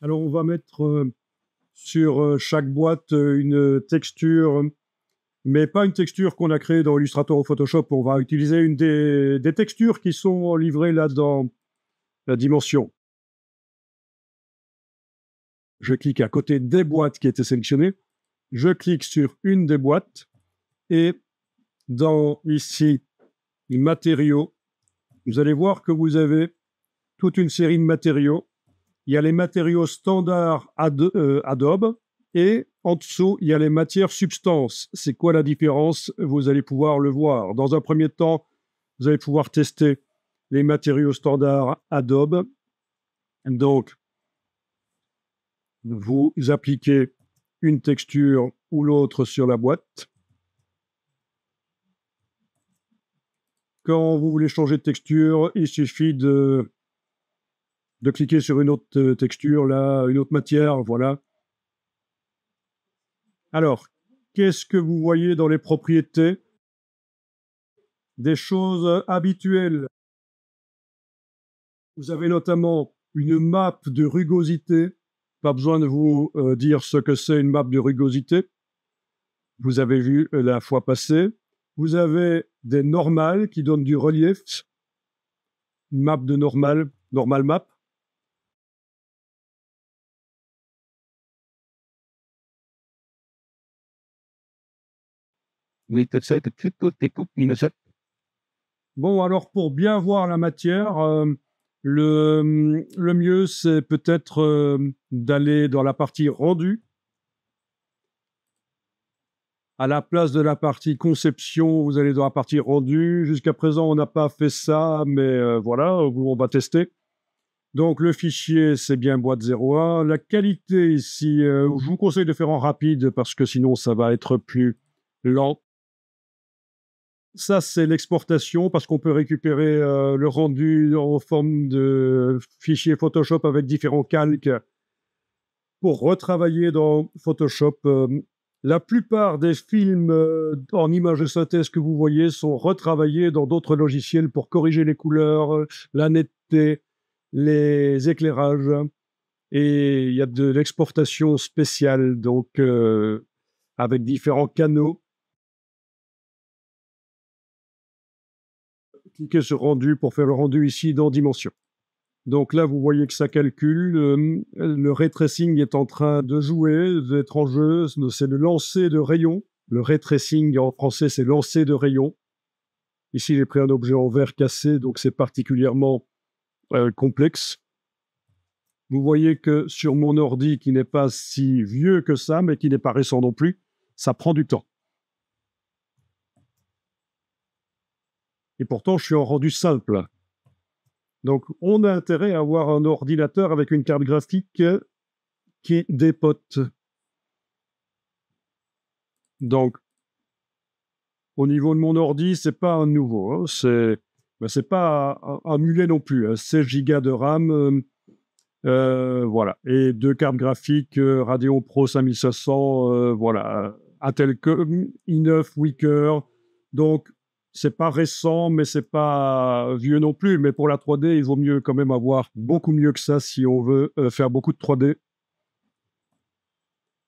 Alors, on va mettre sur chaque boîte une texture, mais pas une texture qu'on a créée dans Illustrator ou Photoshop. On va utiliser une des textures qui sont livrées là dans la dimension. Je clique à côté des boîtes qui étaient sélectionnées. Je clique sur une des boîtes et dans ici, matériaux, vous allez voir que vous avez toute une série de matériaux. Il y a les matériaux standards Adobe et en dessous, il y a les matières substances. C'est quoi la différence? Vous allez pouvoir le voir. Dans un premier temps, vous allez pouvoir tester les matériaux standards Adobe. Donc, vous appliquez une texture ou l'autre sur la boîte. Quand vous voulez changer de texture, il suffit de cliquer sur une autre texture, là, une autre matière, voilà. Alors, qu'est-ce que vous voyez dans les propriétés? Des choses habituelles. Vous avez notamment une map de rugosité. Pas besoin de vous dire ce que c'est une map de rugosité. Vous avez vu la fois passée. Vous avez des normales qui donnent du relief. Une map de normal map. Bon, alors pour bien voir la matière, le mieux, c'est peut-être d'aller dans la partie rendu. À la place de la partie conception, vous allez dans la partie rendu. Jusqu'à présent, on n'a pas fait ça, mais voilà, on va tester. Donc, le fichier, c'est bien boîte 01. La qualité ici, je vous conseille de faire en rapide parce que sinon, ça va être plus lent. Ça, c'est l'exportation parce qu'on peut récupérer le rendu en forme de fichier Photoshop avec différents calques pour retravailler dans Photoshop. La plupart des films en images de synthèse que vous voyez sont retravaillés dans d'autres logiciels pour corriger les couleurs, la netteté, les éclairages. Et il y a de l'exportation spéciale, donc avec différents canaux. Cliquez sur rendu pour faire le rendu ici dans dimension. Donc là, vous voyez que ça calcule. Le ray tracing est en train de jouer, d'être en jeu. C'est le lancer de rayons. Le ray tracing en français, c'est lancer de rayons. Ici, j'ai pris un objet en verre cassé, donc c'est particulièrement complexe. Vous voyez que sur mon ordi, qui n'est pas si vieux que ça, mais qui n'est pas récent non plus, ça prend du temps. Et pourtant, je suis en rendu simple. Donc, on a intérêt à avoir un ordinateur avec une carte graphique qui dépote. Donc, au niveau de mon ordi, c'est pas un nouveau. Hein, c'est pas un mulet non plus. Hein, 16 Go de RAM, voilà. Et 2 cartes graphiques Radeon Pro 5500, voilà. Intel i9 Weaker. Donc, c'est pas récent, mais c'est pas vieux non plus. Mais pour la 3D, il vaut mieux quand même avoir beaucoup mieux que ça si on veut faire beaucoup de 3D.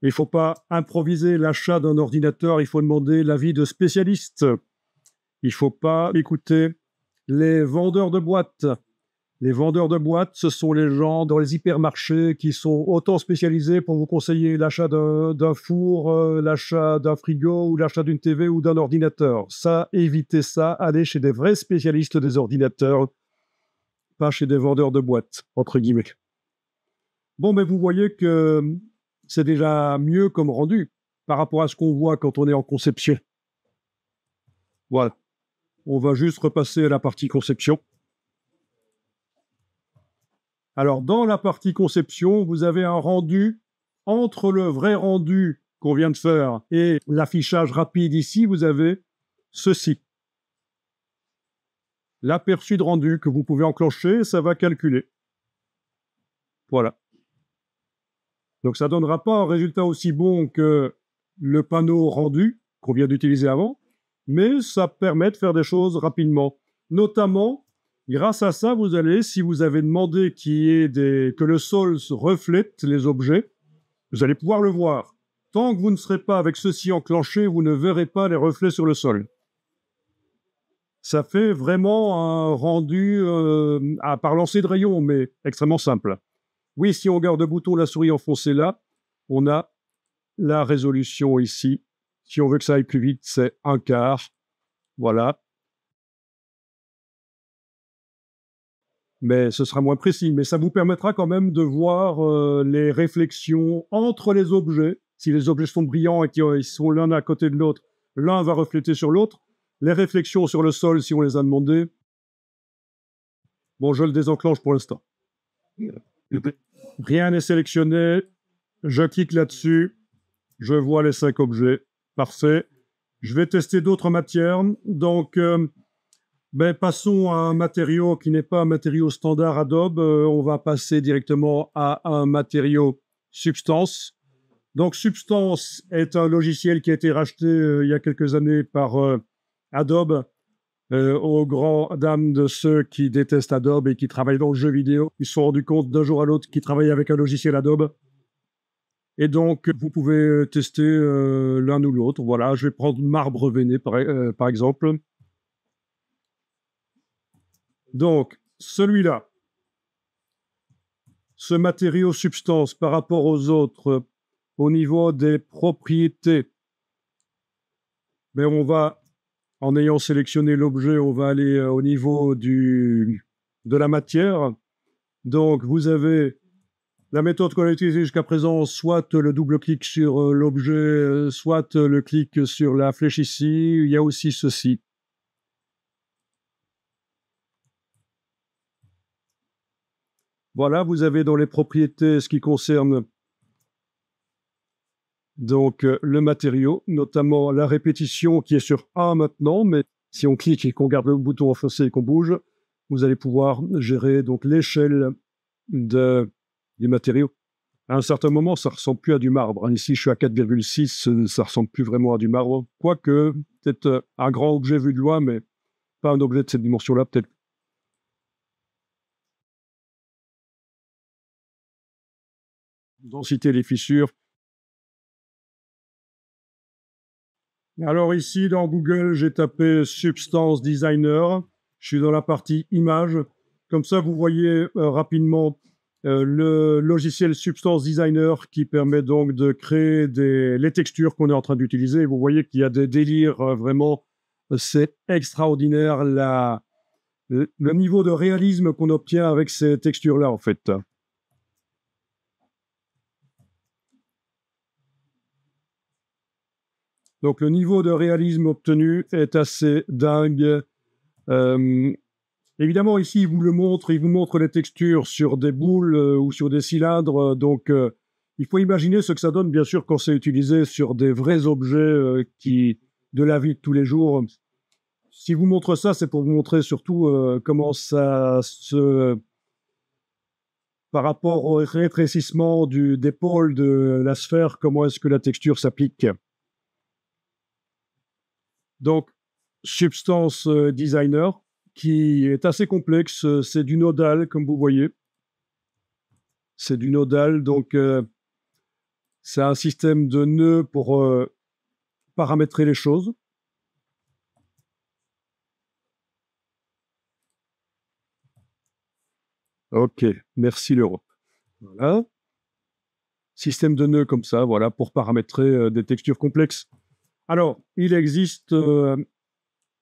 Il ne faut pas improviser l'achat d'un ordinateur, il faut demander l'avis de spécialistes. Il ne faut pas écouter les vendeurs de boîtes. Les vendeurs de boîtes, ce sont les gens dans les hypermarchés qui sont autant spécialisés pour vous conseiller l'achat d'un four, l'achat d'un frigo ou l'achat d'une TV ou d'un ordinateur. Ça, évitez ça, allez chez des vrais spécialistes des ordinateurs, pas chez des vendeurs de boîtes, entre guillemets. Bon, mais vous voyez que c'est déjà mieux comme rendu par rapport à ce qu'on voit quand on est en conception. Voilà. On va juste repasser à la partie conception. Alors, dans la partie conception, vous avez un rendu entre le vrai rendu qu'on vient de faire et l'affichage rapide ici, vous avez ceci. L'aperçu de rendu que vous pouvez enclencher, ça va calculer. Voilà. Donc, ça ne donnera pas un résultat aussi bon que le panneau rendu qu'on vient d'utiliser avant, mais ça permet de faire des choses rapidement. Notamment, Grâce à ça, vous allez, si vous avez demandé que le sol reflète les objets, vous allez pouvoir le voir. Tant que vous ne serez pas avec ceci enclenché, vous ne verrez pas les reflets sur le sol. Ça fait vraiment un rendu par lancer de rayons, mais extrêmement simple. Oui, si on garde le bouton, la souris enfoncée là, on a la résolution ici. Si on veut que ça aille plus vite, c'est 1/4. Voilà. Mais ce sera moins précis. Mais ça vous permettra quand même de voir les réflexions entre les objets. Si les objets sont brillants et qu'ils sont l'un à côté de l'autre, l'un va refléter sur l'autre. Les réflexions sur le sol, si on les a demandées. Bon, je le désenclenche pour l'instant. Rien n'est sélectionné. Je clique là-dessus. Je vois les 5 objets. Parfait. Je vais tester d'autres matières. Donc, passons à un matériau qui n'est pas un matériau standard Adobe. On va passer directement à un matériau Substance. Donc, Substance est un logiciel qui a été racheté il y a quelques années par Adobe, aux grandes dames de ceux qui détestent Adobe et qui travaillent dans le jeu vidéo. Ils se sont rendus compte d'un jour à l'autre qu'ils travaillaient avec un logiciel Adobe. Et donc, vous pouvez tester l'un ou l'autre. Voilà, je vais prendre Marbre Veiné, par exemple. Donc, celui-là, ce matériau Substance par rapport aux autres, au niveau des propriétés, mais on va, en ayant sélectionné l'objet, on va aller au niveau de la matière. Donc, vous avez la méthode qu'on a utilisée jusqu'à présent, soit le double-clic sur l'objet, soit le clic sur la flèche ici. Il y a aussi ceci. Voilà, vous avez dans les propriétés ce qui concerne donc le matériau, notamment la répétition qui est sur A maintenant, mais si on clique et qu'on garde le bouton enfoncé et qu'on bouge, vous allez pouvoir gérer donc l'échelle du matériau. À un certain moment, ça ne ressemble plus à du marbre. Ici, je suis à 4,6, ça ne ressemble plus vraiment à du marbre. Quoique, peut-être un grand objet vu de loin, mais pas un objet de cette dimension-là, peut-être. Densité des fissures. Alors ici, dans Google, j'ai tapé Substance Designer. Je suis dans la partie images. Comme ça, vous voyez rapidement le logiciel Substance Designer qui permet donc de créer les textures qu'on est en train d'utiliser. Vous voyez qu'il y a des délires vraiment, c'est extraordinaire le niveau de réalisme qu'on obtient avec ces textures-là, en fait. Donc le niveau de réalisme obtenu est assez dingue. Évidemment, ici, il vous montre les textures sur des boules ou sur des cylindres. Donc, il faut imaginer ce que ça donne, bien sûr, quand c'est utilisé sur des vrais objets de la vie de tous les jours. Si vous montre ça, c'est pour vous montrer surtout comment ça se... Par rapport au rétrécissement des pôles de la sphère, comment est-ce que la texture s'applique. Donc, Substance Designer, qui est assez complexe, c'est du nodal, comme vous voyez. C'est du nodal, donc c'est un système de nœuds pour paramétrer les choses. Ok, merci l'Europe. Voilà. Système de nœuds comme ça, voilà, pour paramétrer des textures complexes. Alors, il existe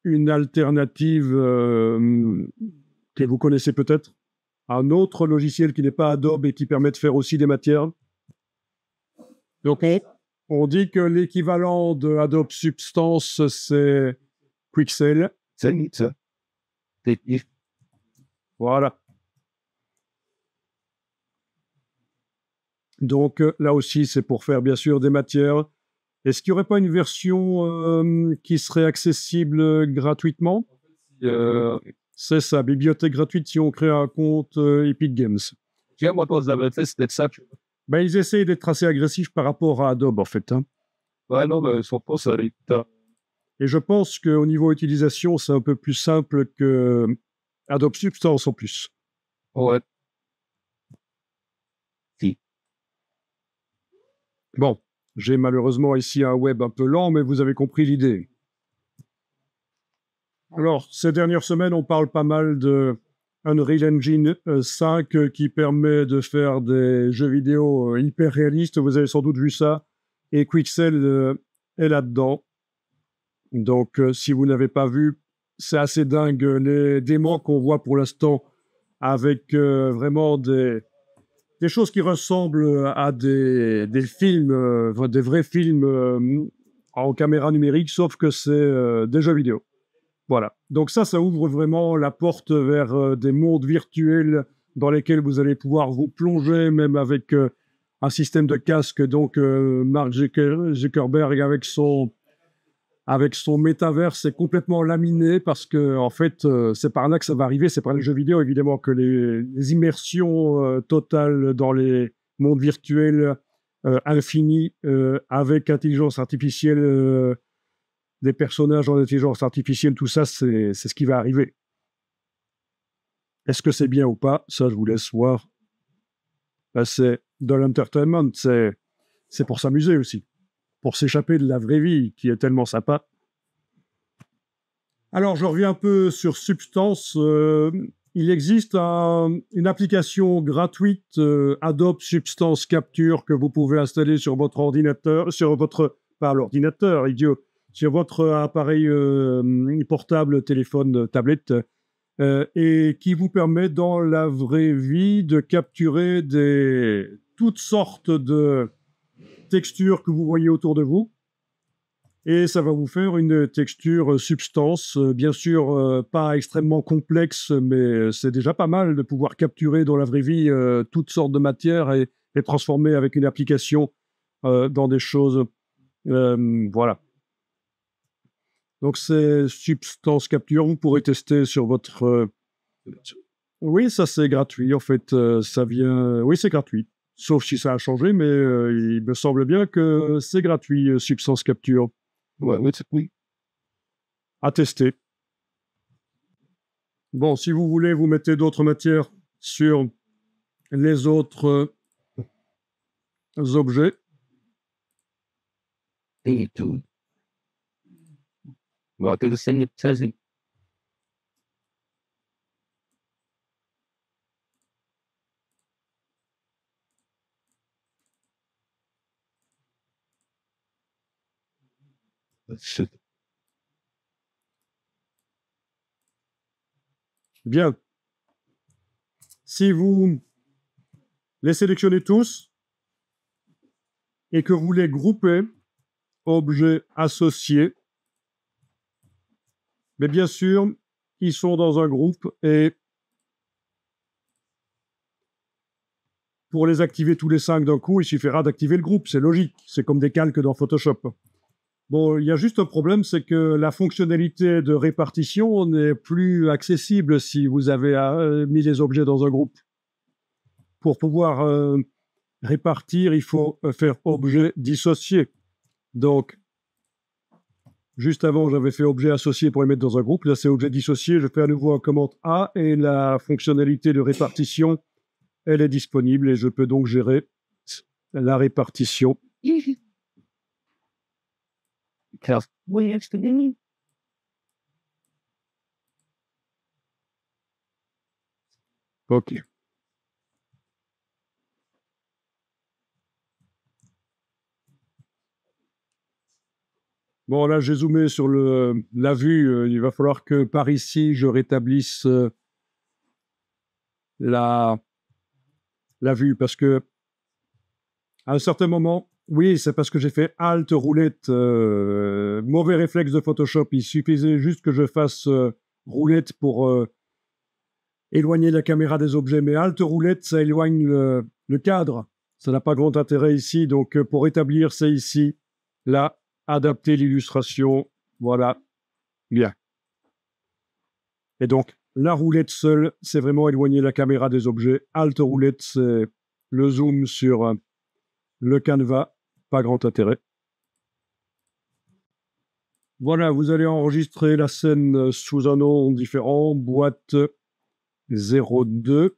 une alternative que vous connaissez peut-être, un autre logiciel qui n'est pas Adobe et qui permet de faire aussi des matières. Donc, on dit que l'équivalent de Adobe Substance, c'est Quixel. C'est ça. Voilà. Donc, là aussi, c'est pour faire, bien sûr, des matières. Est-ce qu'il n'y aurait pas une version qui serait accessible gratuitement? C'est ça, bibliothèque gratuite si on crée un compte Epic Games. Ben, ils essayent d'être assez agressifs par rapport à Adobe, en fait. Hein. Ouais, non, mais son poste, ça Et je pense qu'au niveau utilisation, c'est un peu plus simple que Adobe Substance en plus. Ouais. Si. Bon, j'ai malheureusement ici un web un peu lent, mais vous avez compris l'idée. Alors, ces dernières semaines, on parle pas mal de Unreal Engine 5 qui permet de faire des jeux vidéo hyper réalistes. Vous avez sans doute vu ça. Et Quixel est là-dedans. Donc, si vous n'avez pas vu, c'est assez dingue. Les démos qu'on voit pour l'instant avec vraiment des choses qui ressemblent à des films, des vrais films en caméra numérique, sauf que c'est des jeux vidéo. Voilà. Donc ça ouvre vraiment la porte vers des mondes virtuels dans lesquels vous allez pouvoir vous plonger, même avec un système de casque. Donc Mark Zuckerberg avec son métaverse est complètement laminé parce que en fait c'est par là que ça va arriver. C'est par les jeux vidéo évidemment que les immersions totales dans les mondes virtuels infinis avec intelligence artificielle. Des personnages en intelligence artificielle, tout ça, c'est ce qui va arriver. Est-ce que c'est bien ou pas? Ça, je vous laisse voir. C'est de l'entertainment, c'est pour s'amuser aussi, pour s'échapper de la vraie vie qui est tellement sympa. Alors, je reviens un peu sur Substance. Il existe une application gratuite Adobe Substance Capture que vous pouvez installer sur votre ordinateur, pas l'ordinateur, idiot, sur votre appareil portable, téléphone, tablette, et qui vous permet dans la vraie vie de capturer toutes sortes de textures que vous voyez autour de vous. Et ça va vous faire une texture substance, bien sûr pas extrêmement complexe, mais c'est déjà pas mal de pouvoir capturer dans la vraie vie toutes sortes de matières et les transformer avec une application dans des choses. Voilà. Donc, c'est Substance Capture. Vous pourrez tester sur votre... Oui, ça, c'est gratuit. En fait, ça vient... Oui, c'est gratuit. Sauf si ça a changé, mais il me semble bien que c'est gratuit, Substance Capture. Ouais, oui. À tester. Bon, si vous voulez, vous mettez d'autres matières sur les autres objets. Et tout. Bon, que c'est Bien. Si vous les sélectionnez tous et que vous les groupez, objets associés, mais bien sûr, ils sont dans un groupe et pour les activer tous les 5 d'un coup, il suffira d'activer le groupe. C'est logique. C'est comme des calques dans Photoshop. Bon, il y a juste un problème, c'est que la fonctionnalité de répartition n'est plus accessible si vous avez mis les objets dans un groupe. Pour pouvoir répartir, il faut faire objet dissocié. Donc, juste avant, j'avais fait objet associé pour les mettre dans un groupe. Là, c'est objet dissocié. Je fais à nouveau un commande A et la fonctionnalité de répartition, elle est disponible et je peux donc gérer la répartition. OK. Bon, là, j'ai zoomé sur la vue. Il va falloir que par ici, je rétablisse la vue parce que à un certain moment, oui, c'est parce que j'ai fait Alt roulette. Mauvais réflexe de Photoshop. Il suffisait juste que je fasse roulette pour éloigner la caméra des objets. Mais Alt roulette, ça éloigne le cadre. Ça n'a pas grand intérêt ici. Donc, pour rétablir, c'est ici. Là, adapter l'illustration. Voilà. Bien. Et donc, la roulette seule, c'est vraiment éloigner la caméra des objets. Alt roulette, c'est le zoom sur le canevas. Pas grand intérêt. Voilà, vous allez enregistrer la scène sous un nom différent, boîte 02